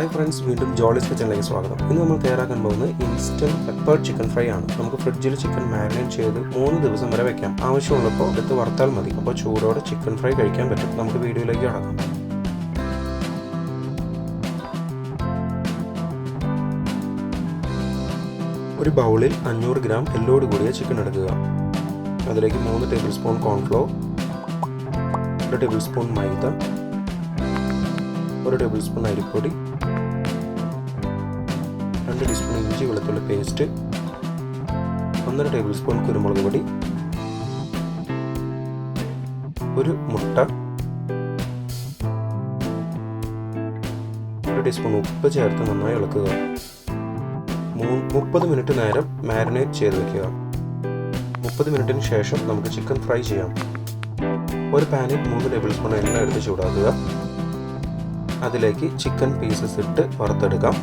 Hi friends, വീണ്ടും ജോളിസ് കിച്ചണിലേക്ക് സ്വാഗതം. ഇന്ന് നമ്മൾ തയ്യാറാക്കാൻ പോകുന്നത് ഇൻസ്റ്റന്റ് പെപ്പർ ചിക്കൻ ഫ്രൈ ആണ്. നമുക്ക് ഫ്രിഡ്ജിൽ ചിക്കൻ മാരിനേറ്റ് ചെയ്ത് 3 ദിവസം വരെ വെക്കാം. ആവശ്യമുള്ളപ്പോൾ എടുത്ത് വറുത്താൽ മതി. അപ്പോൾ ചൂടോടെ ചിക്കൻ ഫ്രൈ കഴിക്കാൻ പറ്റും. നമുക്ക് വീഡിയോയിലേക്ക് കടക്കാം. ഒരു ബൗളിൽ 500 ഗ്രാം എല്ലോട് കൂടിയ ചിക്കൻ എടുക്കുക. അതിലേക്ക് 3 tablespoon cornflour, 1 tablespoon maida, 1 tablespoon അരിപ്പൊടി, 2 ടീസ്പൂൺ ഇഞ്ചി വെളുത്തുള്ളി പേസ്റ്റ്, 1 ടേബിൾ സ്പൂൺ കുരുമുളക് പൊടി, 1 മുട്ട, 1 ടീസ്പൂൺ ഉപ്പ് ചേർത്ത് നന്നായി ഇളക്കുക. 30 മിനിറ്റ് നേരം മാരിനേറ്റ് ചെയ്ത് വയ്ക്കുക. 30 മിനിറ്റിന് ശേഷം നമുക്ക് ചിക്കൻ ഫ്രൈ ചെയ്യാം. ഒരു പാനിൽ 3 ടേബിൾ സ്പൂൺ എണ്ണ എടുത്ത് ചൂടാക്കുക. അതിലേക്ക് ചിക്കൻ പീസസ് ഇട്ട് വറുത്തെടുക്കാം.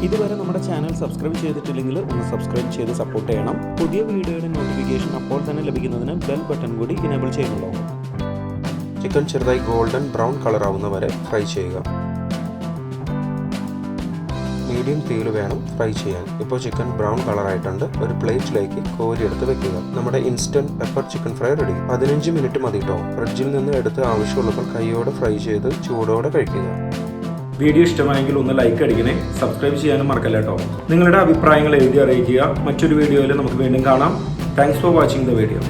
ഇതുവരെ നമ്മുടെ ചാനൽ സബ്സ്ക്രൈബ് ചെയ്തിട്ടില്ലെങ്കിൽ ഒന്ന് സബ്സ്ക്രൈബ് ചെയ്ത് സപ്പോർട്ട് ചെയ്യണം. പുതിയ വീഡിയോയുടെ നോട്ടിഫിക്കേഷൻ അപ്പോൾ തന്നെ ലഭിക്കുന്നതിന് ബെൽ ബട്ടൺ കൂടി ഇനേബിൾ ചെയ്യുന്നുണ്ടോ. ചിക്കൻ ചെറുതായി ഗോൾഡൻ ബ്രൗൺ കളർ ആവുന്നവരെ ഫ്രൈ ചെയ്യുക. മീഡിയം തീയിൽ വേണം ഫ്രൈ ചെയ്യാൻ. ഇപ്പോൾ ചിക്കൻ ബ്രൗൺ കളറായിട്ടുണ്ട്. ഒരു പ്ലേറ്റിലേക്ക് കോരിയെടുത്ത് വെക്കുക. നമ്മുടെ instant pepper chicken fry ready. 15 minute മതി കേട്ടോ. ഫ്രിഡ്ജിൽ നിന്ന് എടുത്ത് ആവശ്യമുള്ളപ്പോൾ കൈയോടെ ഫ്രൈ ചെയ്ത് ചൂടോടെ കഴിക്കുക. വീഡിയോ ഇഷ്ടമായെങ്കിൽ ഒന്ന് ലൈക്ക് അടിക്കണേ. സബ്സ്ക്രൈബ് ചെയ്യാനും മറക്കല്ല കേട്ടോ. നിങ്ങളുടെ അഭിപ്രായങ്ങൾ എഴുതി അറിയിക്കുക. മറ്റൊരു വീഡിയോയിൽ നമുക്ക് വീണ്ടും കാണാം. Thanks for watching the video.